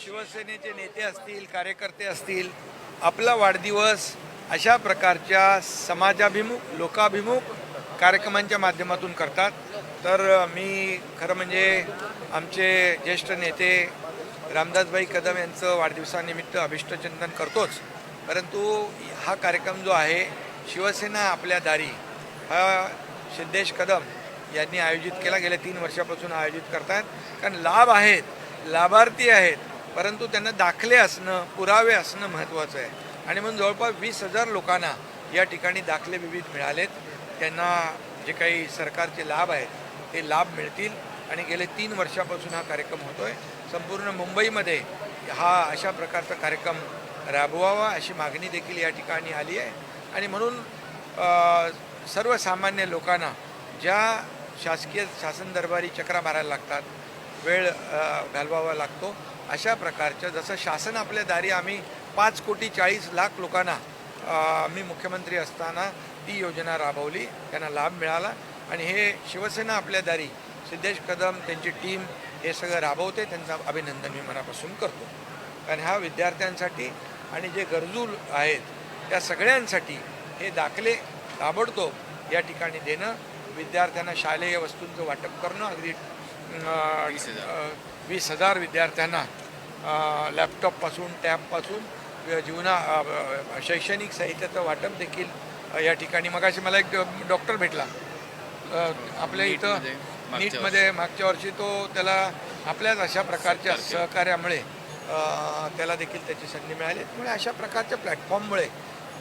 शिवसेनेचे नेते असतील, कार्यकर्ते असतील, आपला वाढदिवस अशा प्रकारच्या समाजाभिमुख, लोकाभिमुख कार्यक्रमांच्या माध्यमातून करतात. तर मी खरं म्हणजे आमचे ज्येष्ठ नेते रामदासभाई कदम यांचं वाढदिवसानिमित्त अभिष्टचिंतन करतोच, परंतु हा कार्यक्रम जो आहे शिवसेना आपल्या दारी हा सिद्धेश कदम यांनी आयोजित केला. गेल्या 3 वर्षापासून आयोजित करतात. कारण लाभ आहेत, लाभार्थी आहेत, परंतु त्यांना दाखले असणं, पुरावे असणं महत्त्वाचं आहे. आणि म्हणून जवळपास 20,000 लोकांना या ठिकाणी दाखले विविध मिळालेत. त्यांना जे काही सरकारचे लाभ आहेत ते लाभ मिळतील. आणि गेले 3 वर्षापासून हा कार्यक्रम होतो आहे. संपूर्ण मुंबईमध्ये हा अशा प्रकारचा कार्यक्रम राबवावा अशी मागणी देखील या ठिकाणी आली आहे. आणि म्हणून सर्वसामान्य लोकांना ज्या शासकीय शासन दरबारी चक्रा मारायला लागतात, वेळ घालवावा लागतो, अशा प्रकारच्या जसं शासन आपल्या दारी आम्ही 5,40,00,000 लोकांना मी मुख्यमंत्री असताना ती योजना राबवली, त्यांना लाभ मिळाला. आणि हे शिवसेना आपल्या दारी सिद्धेश कदम त्यांची टीम हे सगळं राबवते. त्यांचं अभिनंदन मी मनापासून करतो. कारण हा विद्यार्थ्यांसाठी आणि जे गरजू आहेत त्या सगळ्यांसाठी हे दाखले ताबडतोब या ठिकाणी देणं, विद्यार्थ्यांना शालेय वस्तूंचं वाटप करणं, अगदी 20,000 विद्यार्थ्यांना लॅपटॉपपासून टॅबपासून शैक्षणिक साहित्याचं वाटप देखील या ठिकाणी. मगाशी मला एक डॉक्टर भेटला आपल्या इथं नीटमध्ये मागच्या वर्षी, त्याला आपल्याच अशा प्रकारच्या सहकार्यामुळे त्याला देखील त्याची संधी मिळाली. त्यामुळे अशा प्रकारच्या प्लॅटफॉर्ममुळे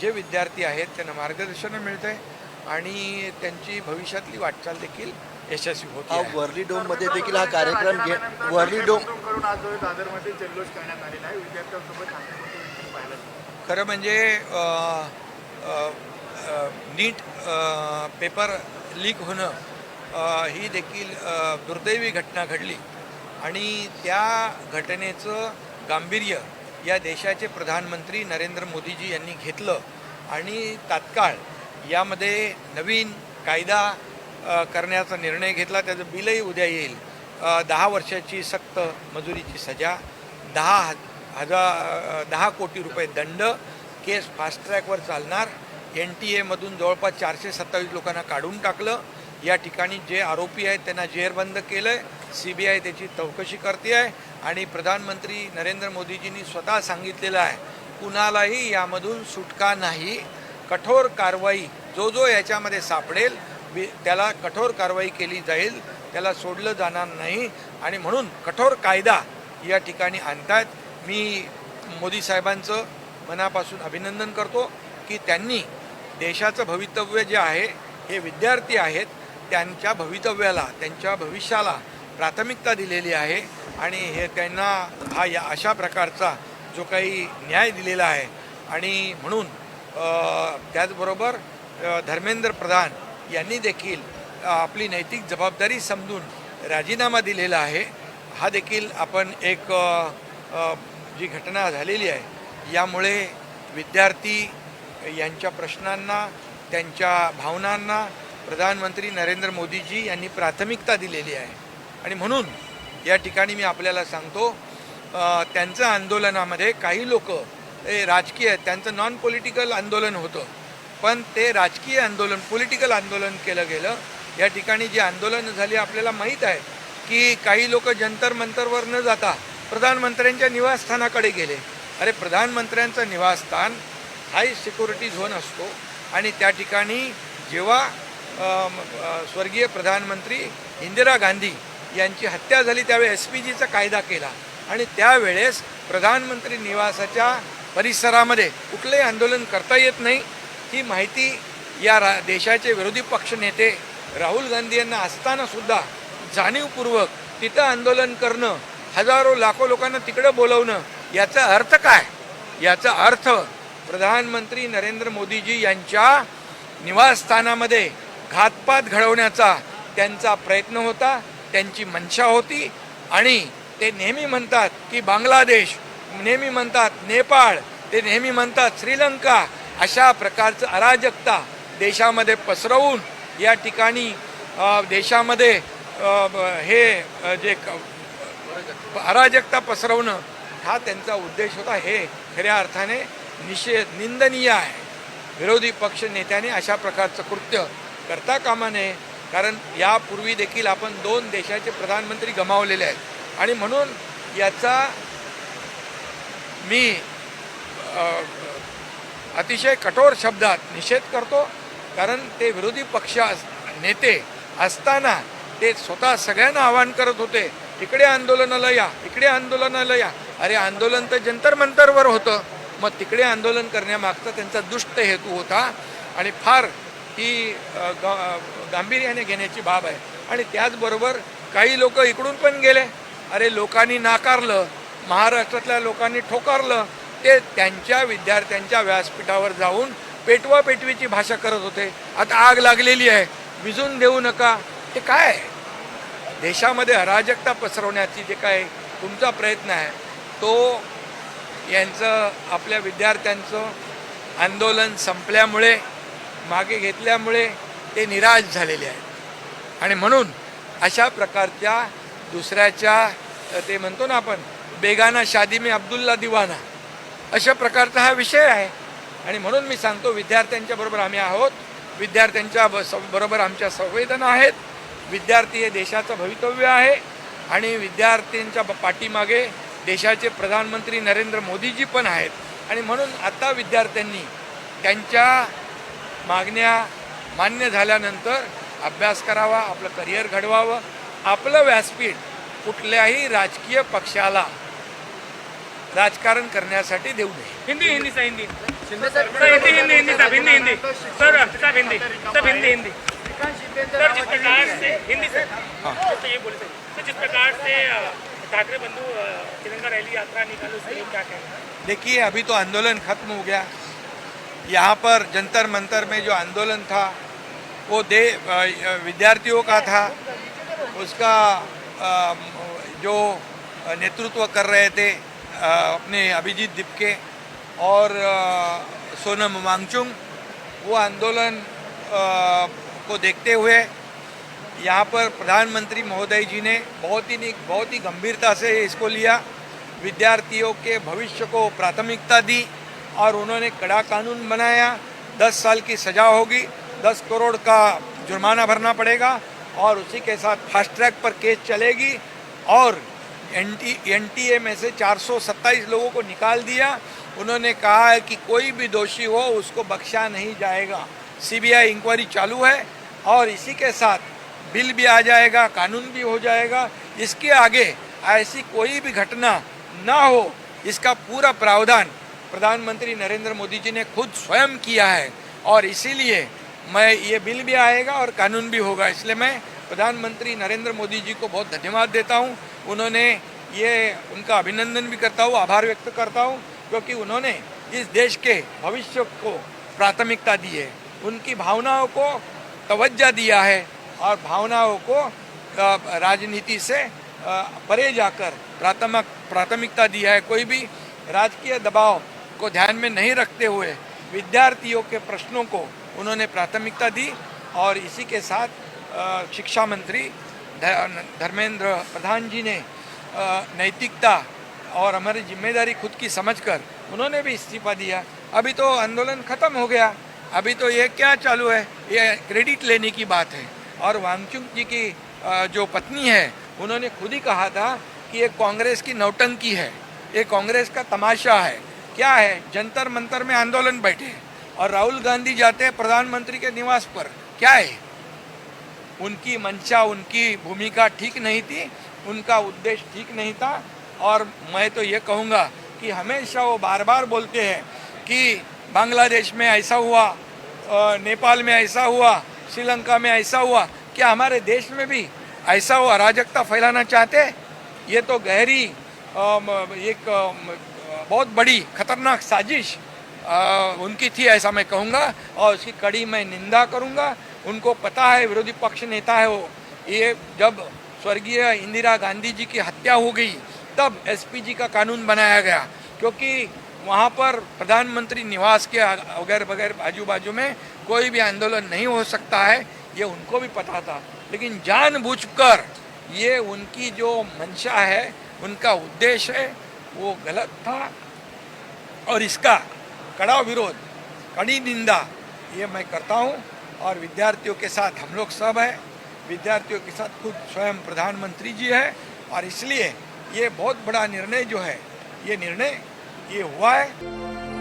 जे विद्यार्थी आहेत त्यांना मार्गदर्शन मिळतं आहे आणि त्यांची भविष्यातली वाटचाल देखील यशस्वी होते. वर्ली डोममध्ये देखील हा कार्यक्रम वर्ली डोम दादरमध्ये जल्लोष करण्यात आलेला आहे. विद्यार्थ्यांसोबत खरं म्हणजे नीट पेपर लीक होणं ही देखील दुर्दैवी घटना घडली आणि त्या घटनेचं गांभीर्य या देशाचे प्रधानमंत्री नरेंद्र मोदीजी यांनी घेतलं आणि तात्काळ यामध्ये नवीन कायदा करण्याचा निर्णय घेतला. त्याचं बिलही उद्या येईल. 10 वर्षाची सक्त मजुरीची सजा, 10 कोटी रुपये दंड, केस फास्ट ट्रॅकवर चालणार. NTA मधून जवळपास 427 लोकांना काढून टाकलं. या ठिकाणी जे आरोपी आहेत त्यांना जेरबंद केलं आहे. CBI त्याची चौकशी करते आहे आणि प्रधानमंत्री नरेंद्र मोदीजींनी स्वतः सांगितलेलं आहे कुणालाही यामधून सुटका नाही. कठोर कारवाई जो याच्यामध्ये सापडेल त्याला कठोर कारवाई केली जाईल, त्याला सोडलं जाणार नाही. आणि म्हणून कठोर कायदा या ठिकाणी आणतात. मी मोदी साहेबांचं मनापासून अभिनंदन करतो की त्यांनी देशाचं भवितव्य जे आहे, हे विद्यार्थी आहेत, त्यांच्या भवितव्याला, त्यांच्या भविष्याला प्राथमिकता दिलेली आहे. आणि हे त्यांना या अशा प्रकारचा जो काही न्याय दिलेला आहे. आणि म्हणून त्याचबरोबर धर्मेंद्र प्रधान यांनी देखील आपली नैतिक जबाबदारी समजून राजीनामा दिलेला आहे. हा देखील आपण एक जी घटना झालेली आहे यामुळे विद्यार्थी यांच्या प्रश्नांना, त्यांच्या भावनांना प्रधानमंत्री नरेंद्र मोदीजी यांनी प्राथमिकता दिलेली आहे. आणि म्हणून या ठिकाणी मी आपल्याला सांगतो, त्यांचं आंदोलनामध्ये काही लोक राजकीय, त्यांचं नॉन पॉलिटिकल आंदोलन होतं, पण ते राजकीय आंदोलन, पॉलिटिकल आंदोलन केलं गेलं. या ठिकाणी जी आंदोलनं झाली आपल्याला माहीत आहे की काही लोक जंतर मंतरवर न जाता प्रधानमंत्र्यांच्या निवासस्थानाकडे गेले. अरे, प्रधानमंत्र्यांचं निवासस्थान हाय सिक्युरिटी झोन असतो आणि त्या ठिकाणी जेव्हा स्वर्गीय प्रधानमंत्री इंदिरा गांधी यांची हत्या झाली त्यावेळी SPGचा कायदा केला आणि त्यावेळेस प्रधानमंत्री निवासाच्या परिसरामध्ये कुठलंही आंदोलन करता येत नाही. ही माहिती या देशाचे विरोधी पक्षनेते राहुल गांधी यांना असतानासुद्धा जाणीवपूर्वक तिथं आंदोलन करणं, हजारो लाखो लोकांना तिकडं बोलवणं, याचा अर्थ काय? याचा अर्थ प्रधानमंत्री नरेंद्र मोदीजी यांच्या निवासस्थानामध्ये घातपात घडवण्याचा त्यांचा प्रयत्न होता, त्यांची मनशा होती. आणि ते नेहमी म्हणतात की बांगलादेश, नेहमी म्हणतात नेपाळ, ते नेहमी म्हणतात श्रीलंका, अशा प्रकारचं अराजकता देशामध्ये पसरवून या ठिकाणी देशामध्ये हे जे अराजकता पसरवणं हा त्यांचा उद्देश होता, हे खऱ्या अर्थाने निंदनीय आहे. विरोधी पक्ष नेत्याने अशा प्रकारचं कृत्य करता कामा नये, कारण यापूर्वी देखील आपण 2 देशाचे प्रधानमंत्री गमावलेले आहेत आणि म्हणून याचा मी अतिशय कठोर शब्दात निषेध करतो. कारण ते विरोधी पक्ष नेते असताना ते स्वतः सगळ्यांना आवाहन करत होते, इकडे आंदोलनाला या, इकडे आंदोलनाला या. अरे आंदोलन तर जंतर मंतरवर होतं, मग तिकडे आंदोलन करण्यामागचा त्यांचा दुष्ट हेतू होता आणि फार ही गांभीर्याने घेण्याची बाब आहे. आणि त्याचबरोबर काही लोक इकडून पण गेले. अरे लोकांनी नाकारलं, महाराष्ट्रातल्या लोकांनी ठोकारलं, ते त्यांच्या विद्यार्थ्यांच्या व्यासपीठावर जाऊन पेटवापेटवीची भाषा करत होते. आता आग लागलेली आहे, विझून देऊ नका. हे काय आहे? देशामध्ये अराजकता पसरवण्याची जे काय तुमचा प्रयत्न आहे तो यांचं आपल्या विद्यार्थ्यांचं आंदोलन संपल्यामुळे मागे घेतल्यामुळे ते निराश झालेले आहेत आणि म्हणून अशा प्रकारच्या दुसऱ्याच्या ते म्हणतो ना आपण बेगाना शादी में अब्दुल्ला दिवाना अशा प्रकारचा हा विषय आहे. आणि म्हणून मी सांगतो विद्यार्थ्यांच्या बरोबर आम्ही आहोत, विद्यार्थ्यांच्या बरोबर आमच्या संवेदना आहेत. विद्यार्थी हे देशाचं भवितव्य आहे आणि विद्यार्थ्यांच्या पाठीमागे देशाचे प्रधानमंत्री नरेंद्र मोदीजी पण आहेत. आणि म्हणून आता विद्यार्थ्यांनी त्यांच्या मागण्या मान्य झाल्यानंतर अभ्यास करावा, आपलं करिअर घडवावं. आपलं व्यासपीठ कुठल्याही राजकीय पक्षाला राजकारण करण्यासाठी देऊ नये. हिंदी हिंदी सर हिंदी सर हिंदी हिंदी हिंदी सब हिंदी हिंदी सर सब हिंदी सब हिंदी हिंदी सर जिस प्रकार से हिंदी सर तो ये बोले सर जिस प्रकार से ठाकरे बंधु तिरंगा रैली यात्रा निकालो उसके लिए क्या कहना है? देखिए अभी तो आंदोलन खत्म हो गया. यहाँ पर जंतर मंतर में जो आंदोलन था वो विद्यार्थियों का था. उसका जो नेतृत्व कर रहे थे अपने अभिजीत दिपके और सोनम वांगचुक, वो आंदोलन को देखते हुए यहाँ पर प्रधानमंत्री महोदय जी ने बहुत ही गंभीरता से इसको लिया. विद्यार्थियों के भविष्य को प्राथमिकता दी और उन्होंने कड़ा कानून बनाया. 10 साल की सज़ा होगी, 10 करोड़ का जुर्माना भरना पड़ेगा और उसी के साथ फास्ट ट्रैक पर केस चलेगी. और एनटीए में से 427 लोगों को निकाल दिया. उन्होंने कहा है कि कोई भी दोषी हो उसको बख्शा नहीं जाएगा. सीबीआई इंक्वायरी चालू है और इसी के साथ बिल भी आ जाएगा, कानून भी हो जाएगा. इसके आगे ऐसी कोई भी घटना ना हो, इसका पूरा प्रावधान प्रधानमंत्री नरेंद्र मोदी जी ने खुद स्वयं किया है और इसीलिए मैं ये बिल भी आएगा और कानून भी होगा. इसलिए मैं प्रधानमंत्री नरेंद्र मोदी जी को बहुत धन्यवाद देता हूँ. उन्होंने ये उनका अभिनंदन भी करता हूँ, आभार व्यक्त करता हूँ, क्योंकि उन्होंने इस देश के भविष्य को प्राथमिकता दी है. उनकी भावनाओं को तवज्जो दिया है और भावनाओं को राजनीति से परे जाकर प्राथमिकता दिया है. कोई भी राजकीय दबाव को ध्यान में नहीं रखते हुए विद्यार्थियों के प्रश्नों को उन्होंने प्राथमिकता दी. और इसी के साथ शिक्षा मंत्री धर्मेंद्र प्रधान जी ने नैतिकता और हमारी जिम्मेदारी खुद की समझकर उन्होंने भी इस्तीफा दिया. अभी तो आंदोलन ख़त्म हो गया. अभी तो ये क्या चालू है, ये क्रेडिट लेने की बात है. और वांगचुक जी की जो पत्नी है उन्होंने खुद ही कहा था कि ये कांग्रेस की नौटंकी है, ये कांग्रेस का तमाशा है. क्या है, जंतर मंतर में आंदोलन बैठे और राहुल गांधी जाते हैं प्रधानमंत्री के निवास पर. क्या है, उनकी मंशा, उनकी भूमिका ठीक नहीं थी, उनका उद्देश्य ठीक नहीं था. और मैं तो ये कहूँगा कि हमेशा वो बार बार बोलते हैं कि बांग्लादेश में ऐसा हुआ, नेपाल में ऐसा हुआ, श्रीलंका में ऐसा हुआ. क्या हमारे देश में भी ऐसा वो अराजकता फैलाना चाहते हैं? ये तो गहरी एक बहुत बड़ी खतरनाक साजिश उनकी थी, ऐसा मैं कहूँगा. और उसकी कड़ी मैं निंदा करूँगा. उनको पता है, विरोधी पक्ष नेता है वो, ये जब स्वर्गीय इंदिरा गांधी जी की हत्या हो गई तब एसपीजी का कानून बनाया गया, क्योंकि वहाँ पर प्रधानमंत्री निवास के बगैर आजू बाजू में कोई भी आंदोलन नहीं हो सकता है. ये उनको भी पता था, लेकिन जानबूझकर ये उनकी जो मंशा है, उनका उद्देश्य है, वो गलत था और इसका कड़ा विरोध, कड़ी निंदा ये मैं करता हूँ। और विद्यार्थियों के साथ हम लोग सब हैं, विद्यार्थियों के साथ खुद स्वयं प्रधानमंत्री जी है, और इसलिए ये बहुत बड़ा निर्णय जो है, ये निर्णय ये हुआ है।